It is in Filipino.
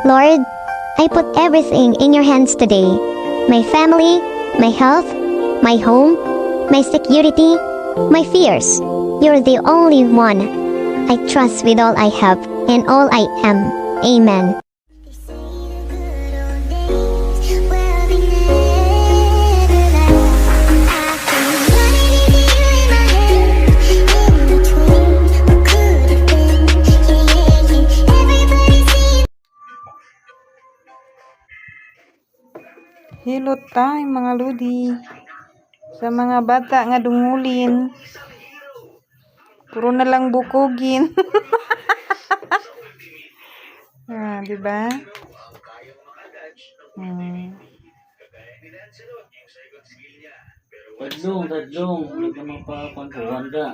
Lord, I put everything in your hands today. My family, my health, my home, my security, my fears. You're the only one I trust with all I have and all I am. Amen. Hello time mga ludi. Sa mga bata nga dungulin. Puro na lang bukogin. Di ba? Tadlong, hindi ka mapapantuan ka.